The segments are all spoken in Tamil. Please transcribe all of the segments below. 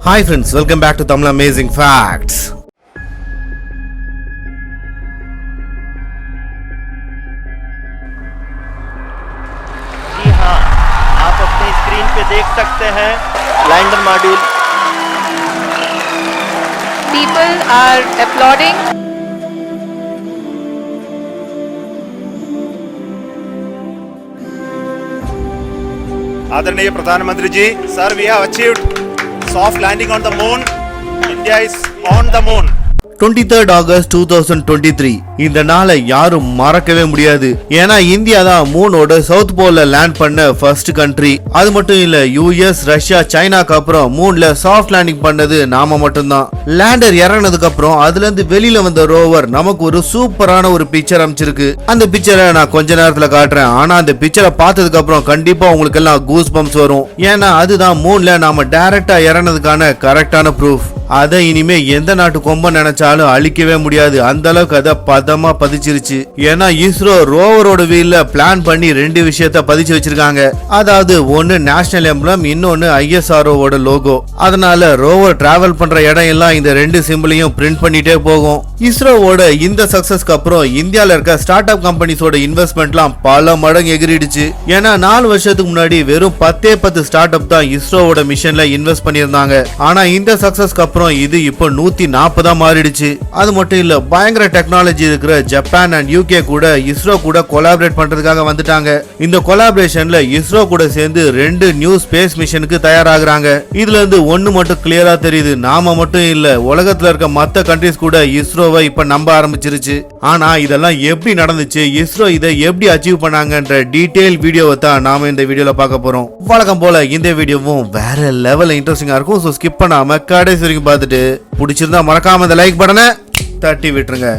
Hi friends, welcome back to Tamil Amazing Facts. जी हाँ, आप अपनी स्क्रीन पे देख सकते हैं lander module. People are applauding. आदरणीय प्रधानमंत्री जी, sir, we have achieved soft landing on the moon. India is on the moon. 23rd August 2023 இந்த நாளை யாரும் மறக்கவே முடியாது. ஏன்னா இந்தியா தான் மூனோட சவுத் போல்ல லேண்ட் பண்ண ஃபர்ஸ்ட் கண்ட்ரி. அது மட்டும் இல்ல, யுஎஸ், ரஷ்யா, சைனாக்கு அப்புறம் மூன்ல சாஃப்ட் லேண்டிங் பண்ணது நாம மட்டும்தான். லேண்டர் இறங்கினதுக்கு அப்புறம் அதுல இருந்து வெளியில வந்த ரோவர் நமக்கு ஒரு சூப்பரான ஒரு பிக்சர் அமைச்சிருக்கு. அந்த பிக்சரை நான் கொஞ்ச நேரத்துல காட்டுறேன். ஆனா அந்த பிக்சரை பார்த்ததுக்கு அப்புறம் கண்டிப்பா உங்களுக்கு எல்லாம் கூஸ் பம்ப்ஸ் வரும். ஏன்னா அதுதான் மூன்ல நாம டைரக்டா இறங்கினதுக்கான கரெக்டான ப்ரூஃப். அதை இனிமே எந்த நாட்டு கொம்ப நினைச்சாலும் அழிக்கவே முடியாது. அந்த அளவுக்கு அதை பதமா பதிச்சிருச்சு. ஏன்னா இஸ்ரோ ரோவரோட வீல்ல பிளான் பண்ணி ரெண்டு விஷயத்த பதிச்சு வச்சிருக்காங்க. அதாவது ஒன்னு நேஷனல் எம்ப்ளம், இன்னொன்னு ISROவோட லோகோ. அதனால ரோவர் டிராவல் பண்ற இடம் எல்லாம் இந்த ரெண்டு சிம்பிளையும் பிரிண்ட் பண்ணிட்டே போகும். இஸ்ரோவோட இந்த சக்சஸ்க்கு அப்புறம் இந்தியால இருக்க ஸ்டார்ட் அப் கம்பெனிஸோட இன்வெஸ்ட்மெண்ட்லாம் பல மடங்கு எகிரிடுச்சு. ஏன்னா 4 வருஷத்துக்கு முன்னாடி வெறும் 10 ஸ்டார்ட் அப் தான் இஸ்ரோவோட மிஷன்ல இன்வெஸ்ட் பண்ணியிருந்தாங்க. ஆனா இந்த சக்சஸ்க்கு அப்புறம் இது இப்போ 140 மாறிடுச்சு. அது மட்டும் இல்ல, பயங்கர டெக்னாலஜி இருக்கிற ஜப்பான் அண்ட் UK கூட இஸ்ரோ கூட கொலாபரேட் பண்றதுக்காக வந்துட்டாங்க. இந்த கொலாபரேஷன்ல இஸ்ரோ கூட சேர்ந்து 2 நியூ ஸ்பேஸ் மிஷனுக்கு தயாராகிறாங்க. இதுல இருந்து ஒன்னு மட்டும் கிளியரா தெரியுது, நாம மட்டும் இல்ல, உலகத்துல இருக்க மத்த கண்ட்ரிஸ் கூட இஸ்ரோவை இப்ப நம்ப ஆரம்பிச்சிருச்சு. ஆனா இதெல்லாம் எப்படி நடந்துச்சு, இஸ்ரோ இதை எப்படி அச்சீவ் பண்ணாங்கன்ற டீடைல் வீடியோவை தான் நாம இந்த வீடியோல பார்க்க போறோம். வழக்கம் போல இந்த வீடியோவும் வேற லெவல்ல இன்ட்ரெஸ்டிங்கா இருக்கும். சோ ஸ்கிப் பண்ணாம கடைசி வரைக்கும் பார்த்துட்டு பிடிச்சிருந்தா மறக்காம இந்த லைக் பட்டனை தட்டி விட்டுருங்க.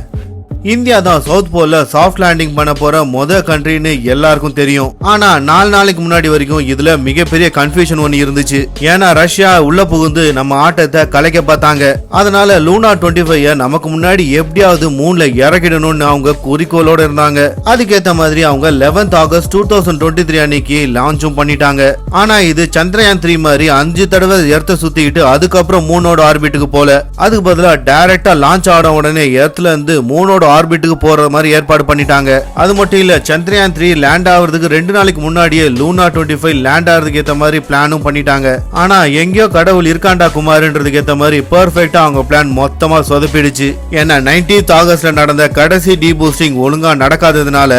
இந்தியா தான் சவுத் போல்ல சாஃப்ட் லேண்டிங் பண்ண போற மொத கண்ட்ரின்னு எல்லாருக்கும் தெரியும். ஆனா 4 நாளைக்கு முன்னாடி வரைக்கும் இதுல மிகப்பெரிய கன்ஃபியூஷன் ஒன்னு இருந்துச்சு. ஏன்னா ரஷ்யா உள்ள புகுந்து நம்ம ஆட்டத்தை கலைக்க பார்த்தாங்க. அதனால லூனா 25 நமக்கு முன்னாடி எப்படியாவது மூன்ல இறக்கிடணும்னு அவங்க குறிக்கோளோட இருந்தாங்க. அதுக்கேத்த மாதிரி அவங்க 11th August 2023 அன்னைக்கு லான்ச்சும் பண்ணிட்டாங்க. ஆனா இது சந்திரயான் 3 மாதிரி 5 தடவை எர்த்த சுத்திக்கிட்டு அதுக்கப்புறம் மூனோட ஆர்பிட்டுக்கு போல. அதுக்கு பதிலா டைரக்டா லான்ச் ஆன உடனே எர்த்ல இருந்து மூனோட ஆர்பிட்டுக்கு போற மாதிரி ஏற்பாடு பண்ணிட்டாங்க. அது மட்டும் இல்ல, சந்திரயான் 3 லேண்ட் ஆகிறதுக்கு 2 நாளைக்கு முன்னாடியே லூனா 25 லேண்ட் ஆகிறதுக்கு ஏத்த மாதிரி பிளானும் பண்ணிட்டாங்க. ஆனா எங்கேயோ கடவுள் இருக்காண்டா குமார்ன்றதுக்கு ஏத்த மாதிரி பெர்ஃபெக்ட்டா அவங்க பிளான் மொத்தமா சொதப்பிடுச்சு. ஏன்னா 19th Augustல நடந்த கடைசி டீபூஸ்டிங் ஒழுங்கா நடக்காததுனால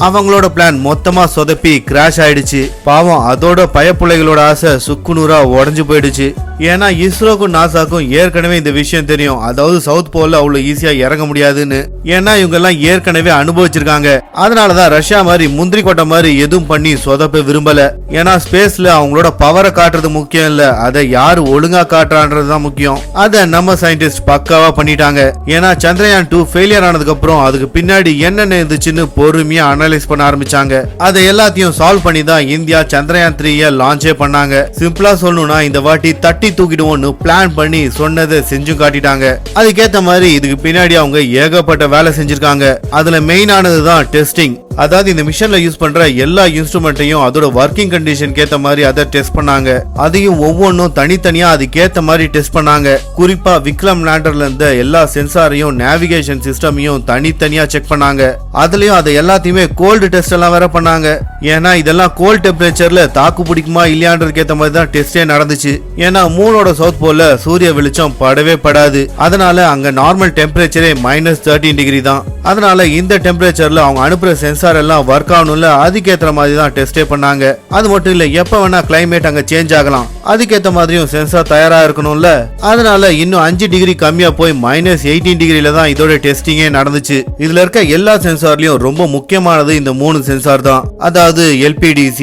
அவங்களோட பிளான் மொத்தமா சொதப்பி கிராஷ் ஆயிடுச்சு. பாவம், அதோட பயப்புள்ளைகளோட ஆசை சுக்குநூறா உடஞ்சு போயிடுச்சு. ஏன்னா இஸ்ரோக்கும் நாசாக்கும் ஏற்கனவே இந்த விஷயம் தெரியும். அதாவது சவுத் போல்ல அவ்வளவு ஈஸியா இறங்க முடியாதுன்னு. ஏன்னா இவங்க எல்லாம் ஏற்கனவே அனுபவிச்சிருக்காங்க. அதனாலதான் ரஷ்யா மாதிரி முந்திரி கொட்டை மாதிரி எதுவும் பண்ணி சொதப்ப விரும்பல. ஏன்னா ஸ்பேஸ்ல அவங்களோட பவரை காட்டுறது முக்கியம் இல்ல, அதை யாரு ஒழுங்கா காட்டுறான்றதுதான் முக்கியம். அதை நம்ம சயின்டிஸ்ட் பக்காவா பண்ணிட்டாங்க. ஏன்னா சந்திரயான் 2 ஃபெயிலியர் ஆனதுக்கு அப்புறம் அதுக்கு பின்னாடி என்னென்ன இருந்துச்சுன்னு பொறுமையா அனலைஸ் பண்ண ஆரம்பிச்சாங்க. அதை எல்லாத்தையும் சால்வ் பண்ணி தான் இந்தியா சந்திரயான் 3 லான்ச்சே பண்ணாங்க. சிம்பிளா சொல்லணும்னா இந்த வாட்டி தட்டி தூக்கிடுவோம்னு பிளான் பண்ணி சொன்னதை செஞ்சும் காட்டிட்டாங்க. அதுக்கேத்த மாதிரி இதுக்கு பின்னாடி அவங்க ஏகப்பட்ட வேலை செஞ்சிருக்காங்க. அதுல மெயினானது தான் டெஸ்டிங். அதாவது இந்த மிஷன்ல யூஸ் பண்ற எல்லா இன்ஸ்ட்ருமெண்ட்டையும் அதோட ஒர்க்கிங் கண்டிஷன் கேத்த மாதிரி அதை டெஸ்ட் பண்ணாங்க. அதையும் ஒவ்வொன்றும் தனித்தனியா அதுக்கேத்த மாதிரி டெஸ்ட் பண்ணாங்க. குறிப்பா விக்ரம் லேண்டர்ல இருந்த எல்லா சென்சாரையும் நேவிகேஷன் சிஸ்டமையும் தனித்தனியா செக் பண்ணாங்க. அதுலயும் அதை எல்லாத்தையுமே கோல்டு டெஸ்ட் எல்லாம் வேற பண்ணாங்க. ஏன்னா இதெல்லாம் கோல்ட் டெம்பரேச்சர்ல தாக்கு பிடிக்குமா இல்லையான்றதுக்கு ஏத்த மாதிரி தான் டெஸ்டே நடந்துச்சு. ஏன்னா மூனோட சவுத் போல்ல சூரிய வெளிச்சம் படவே படாது. அதனால அங்க நார்மல் டெம்பரேச்சரே -13 டிகிரி தான். அதனால இந்த டெம்பரேச்சர்ல அவங்க அனுப்புற சென்சார் எல்லாம் ஒர்க் ஆகணும்ல, அதுக்கேற்ற மாதிரி தான் டெஸ்டே பண்ணாங்க. அது மட்டும் இல்ல, எப்ப வேணா கிளைமேட் அங்க சேஞ்ச் ஆகலாம், அதுக்கேற்ற மாதிரியும் சென்சார் தயாரா இருக்கணும்ல. அதனால இன்னும் 5 டிகிரி கம்மியா போய் -18 டிகிரில தான் இதோட டெஸ்டிங்கே நடந்துச்சு. இதுல இருக்க எல்லா சென்சார்லயும் ரொம்ப முக்கியமானது இந்த 3 சென்சார் தான். அதாவது LPDC,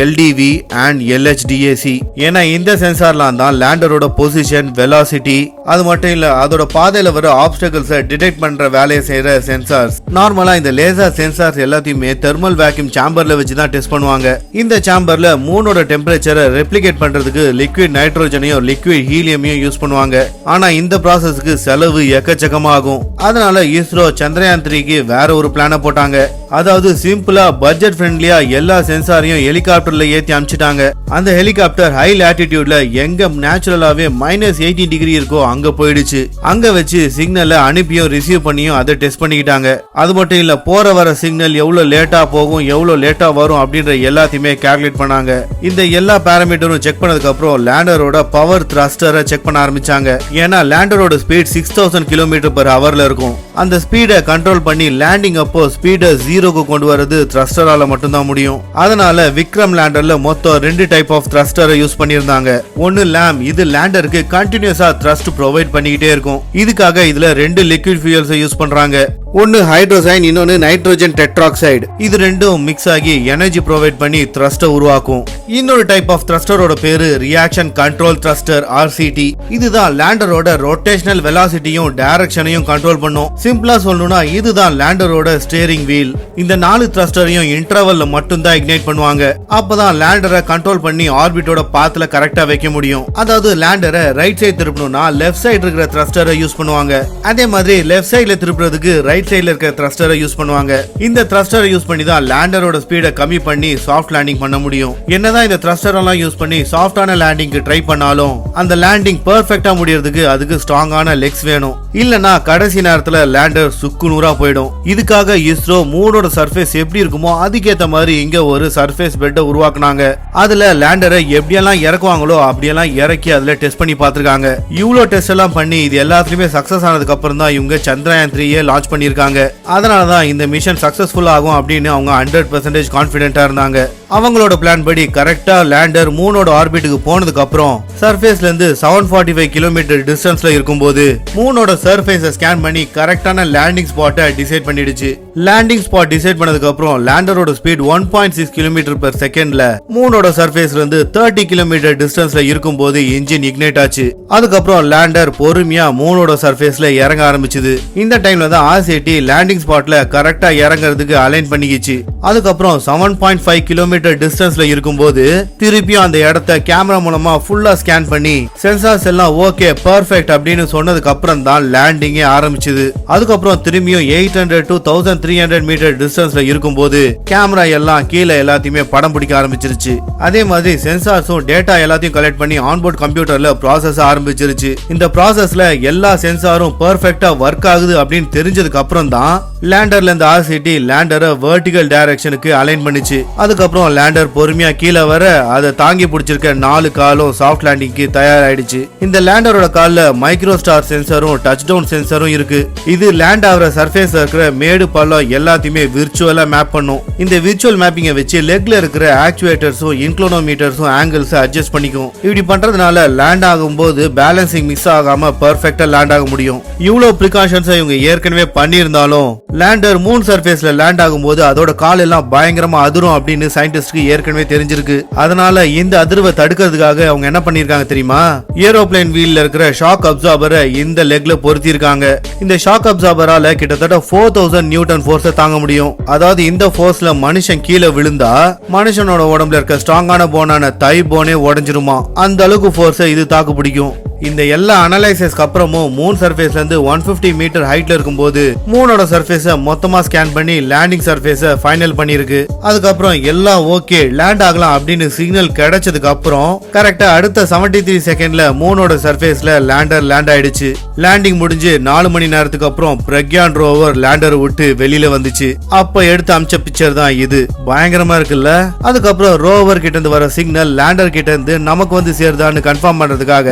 LDV and LHDAC. ஏன்னா இந்த சென்சார்லாம் தான் லேண்டரோட பொசிஷன், வெலாசிட்டி, அது மட்டும் இல்ல அதோட பாதையில வர ஆப்ஸ்டக்கிள்ஸை டிடெக்ட் பண்ற வேலையை செய்யற சென்சார்ஸ். நார்மலா இந்த லேசர் சென்சார்ஸ் எல்லாத்தையுமே தெர்மல் வேக்யூம் சாம்பர்ல வச்சு தான் டெஸ்ட் பண்ணுவாங்க. இந்த சாம்பர்ல மூனோட டெம்பரேச்சரை ரெப்ளிகேட் பண்றதுக்கு லிக்விட் நைட்ரோஜனையும் லிக்விட் ஹீலியமையும் யூஸ் பண்ணுவாங்க. ஆனா இந்த ப்ராசஸ்க்கு செலவு எக்கச்சக்கமாகும். அதனால இஸ்ரோ சந்திரயான் 3க்கு வேற ஒரு பிளான போட்டாங்க. அதாவது சிம்பிளா பட்ஜெட் ஃப்ரெண்ட்லியா எல்லா சென்சாரையும் ஹெலிகாப்டர்ல ஏத்தி அனுப்பிச்சிட்டாங்க. அந்த ஹெலிகாப்டர் ஹை லாட்டிடியூட்ல எங்க நேச்சுரலாவே -18 டிகிரி இருக்கோ அங்க போயிடுச்சு. அங்க வச்சு சிக்னலை அனுப்பியும் ரிசீவ் பண்ணியும் அதை டெஸ்ட் பண்ணிக்கிட்டாங்க. அது மட்டும் இல்ல போற வர சிக்னல் எவ்வளவு லேட்டா போகும் எவ்வளவு லேட்டா வரும் அப்படின்ற எல்லாத்தையுமே கால்குலேட் பண்ணாங்க. இந்த எல்லா பாராமீட்டரும் செக் பண்ணதுக்கு அப்புறம் லேண்டரோட பவர் த்ரஸ்டரை செக் பண்ண ஆரம்பிச்சாங்க. ஏன்னா லேண்டரோட ஸ்பீட் 6000 km/hல இருக்கும். அந்த ஸ்பீடை கண்ட்ரோல் பண்ணி லேண்டிங் அப்போ ஸ்பீடை 0க்கு கொண்டு வரது த்ரஸ்டரால மட்டும்தான் முடியும். அதனால விக்ரம் லேண்டர்ல மொத்தம் 2 டைப் ஆஃப் த்ரஸ்டரை யூஸ் பண்ணியிருந்தாங்க. ஒன்னு லேம், இது லேண்டருக்கு கண்டினியூஸா த்ரஸ்ட் ப்ரொவைட் பண்ணிக்கிட்டே இருக்கும். இதுக்காக இதுல 2 லிக்விட் ஃபியூயல்ஸ் யூஸ் பண்றாங்க. ஒன்னு ஹைட்ரோசைன், இன்னொன்னு நைட்ரோஜன் டெட்ராக்சைடு. இது ரெண்டும் மிக்ஸ் ஆகி எனர்ஜி ப்ரொவைட் பண்ணி த்ரஸ்ட உருவாக்கும். இன்னொரு டைப் ஆஃப் த்ரஸ்டரோட பேரு ரியாக்ஷன் கண்ட்ரோல் த்ரஸ்டர் RCT. இதுதான் லேண்டரோட ரொட்டேஷனல் வெலாசிட்டியும் டைரக்ஷனையும் கண்ட்ரோல் பண்ணும். சிம்பிளா சொல்லணும்னா இதுதான் லேண்டரோட ஸ்டீரிங் வீல். இந்த 4 த்ரஸ்டரையும் இன்டர்வல்ல மட்டும் தான் இக்னைட் பண்ணுவாங்க. அப்பதான் லேண்டரை கண்ட்ரோல் பண்ணி ஆர்பிட்டோட பாத்துல கரெக்டா வைக்க முடியும். அதாவது லேண்டரை ரைட் சைடு திருப்பணும்னா லெஃப்ட் சைடு இருக்கிற த்ரஸ்டரை யூஸ் பண்ணுவாங்க. அதே மாதிரி லெஃப்ட் சைடுல திருப்புறதுக்கு ரைட் சைடுல இருக்க த்ரஸ்டரை யூஸ் பண்ணுவாங்க. இந்த த்ரஸ்டரை யூஸ் பண்ணி தான் லேண்டரோட ஸ்பீடை கம்மி பண்ணி சாஃப்ட் லேண்டிங் பண்ண முடியும். என்னதான் இந்த த்ரஸ்டர் எல்லாம் யூஸ் பண்ணி சாஃப்டான லேண்டிங்க்கு ட்ரை பண்ணாலும் அந்த லேண்டிங் பெர்ஃபெக்ட்டா முடியறதுக்கு அதுக்கு ஸ்ட்ராங்கான லெக்ஸ் வேணும். இல்லனா கடைசி நேரத்துல லேண்டர் சுக்குநூறா போயிடும். இதுக்காக இஸ்ரோ மூனோட சர்ஃபேஸ் எப்படி இருக்குமோ அதுக்கேத்த மாதிரி இங்க ஒரு சர்ஃபேஸ் பெட்டை உருவாக்குனாங்க. அதுல லேண்டரை எப்படியெல்லாம் இறக்குவாங்களோ அப்படியெல்லாம் இறக்கி அதுல டெஸ்ட் பண்ணி பார்த்திருக்காங்க. இவ்ளோ டெஸ்ட் எல்லாம் பண்ணி இது எல்லாத்துலயுமே சக்சஸ் ஆனதுக்கு அப்புறம் தான் இவங்க சந்திரயான் 3 லான்ச் பண்ணிருக்காங்க. அதனாலதான் இந்த மிஷன் சக்சஸ்ஃபுல் ஆகும் அப்படின்னு அவங்க 100% கான்பிடென்ட்டா இருந்தாங்க. அவங்களோட பிளான் படி கரெக்டா லேண்டர் மூனோட ஆர்பிட்டுக்கு போனதுக்கு அப்புறம் சர்ஃபேஸ்ல இருந்து 745 கிலோமீட்டர் டிஸ்டன்ஸ்ல இருக்கும்போது மூனோட சர்ஃபேஸை ஸ்கேன் பண்ணி கரெக்டான லேண்டிங் ஸ்பாட்டை டிசைட் பண்ணிடுச்சு. லேண்டிங் ஸ்பாட் டிசைட் பண்ணதுக்கு அப்புறம் லேண்டரோட ஸ்பீட் 1.6 km/s மூனோட சர்ஃபேஸ்ல இருந்து 30 கிலோமீட்டர் டிஸ்டன்ஸ்ல இருக்கும்போது இன்ஜின் இக்னைட் ஆச்சு. அதுக்கப்புறம் லேண்டர் பொறுமையா மூனோட சர்ஃபேஸ்ல இறங்க ஆரம்பிச்சது. இந்த டைம்ல தான் RCT லேண்டிங் ஸ்பாட்ல கரெக்டா இறங்குறதுக்கு அலைன் பண்ணிக்கிச்சு. அதுக்கப்புறம் 7.5 கிலோமீட்டர் டிஸ்டன்ஸ்ல இருக்கும்போது திருப்பியும் அந்த இடத்தை கேமரா மூலமா ஃபுல்லா ஸ்கேன் பண்ணி சென்சார்ஸ் எல்லாம் ஓகே பெர்ஃபெக்ட் அப்படின்னு சொன்னதுக்கு அப்புறம் தான் லேண்டிங்கே ஆரம்பிச்சது. அதுக்கப்புறம் திரும்பியும் 800 to 1300 மீட்டர் டிஸ்டன்ஸ்ல இருக்கும்போது கேமரா எல்லாம் கீழே எல்லாத்தையுமே படம் பிடிக்க ஆரம்பிச்சிருச்சு. அதே மாதிரி சென்சார்ஸும் டேட்டா எல்லாத்தையும் கலெக்ட் பண்ணி ஆன்போர்ட் கம்ப்யூட்டர்ல ப்ராசஸ் ஆரம்பிச்சிருச்சு. இந்த ப்ராசஸ்ல எல்லா சென்சாரும் பெர்ஃபெக்ட்டா ஒர்க் ஆகுது அப்படின்னு தெரிஞ்சதுக்கு அப்புறம் தான் லேண்டர்ல இந்த RCT லேண்டரை வெர்டிகல் டைரக்ஷனுக்கு அலைன் பண்ணிச்சு. அதுக்கப்புறம் லேண்டர் பொறுமையா கீழே வர அதை தாங்கி பிடிச்சிருக்க 4 காலும் சாஃப்ட் லேண்டிங்க்கு தயாராயிடுச்சு. இந்த லேண்டரோட கால்ல மைக்ரோ ஸ்டார் சென்சரும் டச் டவுன் சென்சரும் இருக்கு. இது லேண்ட் ஆகிற சர்ஃபேஸ் இருக்கிற மேடு பள்ளம் எல்லாத்தையுமே விர்ச்சுவலா மேப் பண்ணும். இந்த விர்ச்சுவல் மேப்பிங்கை வச்சு லெக்ல இருக்கிற ஆக்சுவேட்டர்ஸும் இன்க்ளோனோமீட்டர்ஸும் ஆங்கிள்ஸ் அட்ஜஸ்ட் பண்ணிக்கும். இப்படி பண்றதுனால லேண்ட் ஆகும்போது பேலன்சிங் மிஸ் ஆகாம பெர்ஃபெக்ட்டா லேண்ட் ஆக முடியும். இவ்வளவு பிரிகாஷன்ஸ் இவங்க ஏற்கனவே பண்ணியிருந்தாலும் லேண்டர் மூன் சர்ஃபேஸ்ல லேண்ட் ஆகும்போது அதோட கால் எல்லாம் பயங்கரமா அதிரும் அப்படின்னு சயின்டிஸ்ட்க்கு ஏற்கனவே தெரிஞ்சிருக்கு. அதனால இந்த அதிர்வை தடுக்கிறதுக்காக அவங்க என்ன பண்ணிருக்காங்க தெரியுமா? ஏரோப்ளேன் வீல்ல இருக்கிற ஷாக் அப்சார்பரை இந்த லெக்ல பொருத்தி இருக்காங்க. இந்த ஷாக் அப்சார்பரால கிட்டத்தட்ட 4000 நியூட்டன் ஃபோர்ஸை தாங்க முடியும். அதாவது இந்த ஃபோர்ஸ்ல மனுஷன் கீழே விழுந்தா மனுஷனோட உடம்புல இருக்க ஸ்ட்ராங்கான போனான தை போனே உடைஞ்சிருமா. அந்த அளவுக்கு ஃபோர்ஸை இது தாக்கு பிடிக்கும். இந்த எல்லா அனலைசிஸ்க்கு அப்புறமும் மூன் சர்ஃபேஸ்ல இருந்து 150 மீட்டர் ஹைட்ல இருக்கும்போது மூனோட சர்ஃபேஸை மொத்தமா ஸ்கேன் பண்ணி லேண்டிங் சர்ஃபேஸை ஃபைனல் பண்ணிருக்கு. அதுக்கப்புறம் எல்லாம் ஓகே லேண்ட் ஆகலாம் அப்படின்னு சிக்னல் கிடைச்சதுக்கு அப்புறம் கரெக்டா அடுத்த 73 செகண்ட்ல மூனோட சர்ஃபேஸ்ல லேண்டர் லேண்ட் ஆயிடுச்சு. லேண்டிங் முடிஞ்சு 4 மணி நேரத்துக்கு அப்புறம் பிரக்யான் ரோவர் லேண்டர் விட்டு வெளியில வந்துச்சு. அப்ப எடுத்து அமிச்ச பிக்சர் தான் இது. பயங்கரமா இருக்குல்ல? அதுக்கப்புறம் ரோவர் கிட்ட இருந்து வர சிக்னல் லேண்டர் கிட்ட இருந்து நமக்கு வந்து சேருதான்னு கன்ஃபார்ம் பண்றதுக்காக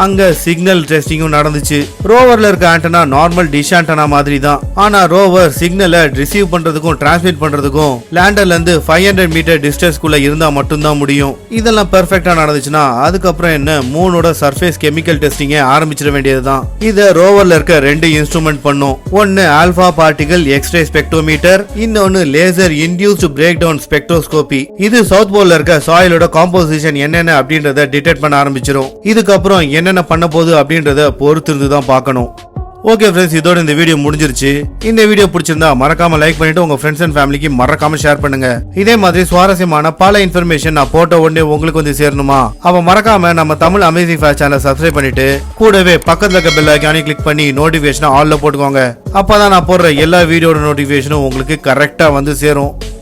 அங்க சிக்னல் டெஸ்டிங்கும் நடந்துச்சு. ரோவர்ல இருக்க ஆண்டனா நார்மல் டிஷ் ஆண்டனா மாதிரி தான். ஆனா ரோவர் சிக்னலை ரிசீவ் பண்றதுக்கும் டிரான்ஸ்மிட் பண்றதுக்கும் லேண்டர்ல இருந்து 500 மீட்டர் டிஸ்டன்ஸ்க்குள்ள இருந்தா மட்டும்தான் முடியும். இதெல்லாம் பெர்ஃபெக்ட்டா நடந்துச்சுன்னா அதுக்கப்புறம் என்ன மூனோட சர்ஃபேஸ் கெமிக்கல் டெஸ்டிங்கை ஆரம்பிச்சிட வேண்டியதுதான். இத ரோவர்ல இருக்க 2 இன்ஸ்ட்ருமெண்ட் பண்ணும். ஒன்னு ஆல்பா பார்ட்டிகல் எக்ஸ்ரே ஸ்பெக்ட்ரோமீட்டர், இன்னொன்னு laser induced break down spectroscopy. இது சவுத் போல்ல இருக்க சாயிலோட காம்போசிஷன் என்னென்ன அப்படின்றத டிடெக்ட் பண்ண ஆரம்பிச்சிடும். இதுக்கப்புறம் என்னென்ன பண்ண போகுது அப்படின்றத பொறுத்திருந்து தான் பார்க்கணும். ஓகே ஃப்ரெண்ட்ஸ், இதோட இந்த வீடியோ முடிஞ்சிருச்சு. இந்த வீடியோ பிடிச்சிருந்தா மறக்காம லைக் பண்ணிட்டு உங்க ஃப்ரெண்ட்ஸ் அண்ட் ஃபேமிலிக்கு மறக்காம ஷேர் பண்ணுங்க. இதே மாதிரி சுவாரஸ்யமான பல இன்ஃபர்மேஷன் நான் போட்ட உடனே உங்களுக்கு வந்து சேரணுமா? அவ மறக்காம நம்ம தமிழ் அமேசிங் ஃபேக்ட்ஸ் சேனலை சப்ஸ்கிரைப் பண்ணிட்டு கூடவே பக்கத்துல இருக்க பெல் ஐகானை கிளிக் பண்ணி நோட்டிபிகேஷனை ஆல்ல போட்டுக்கோங்க. அப்பதான் நான் போடுற எல்லா வீடியோட நோட்டிபிகேஷனும் உங்களுக்கு கரெக்டா வந்து சேரும்.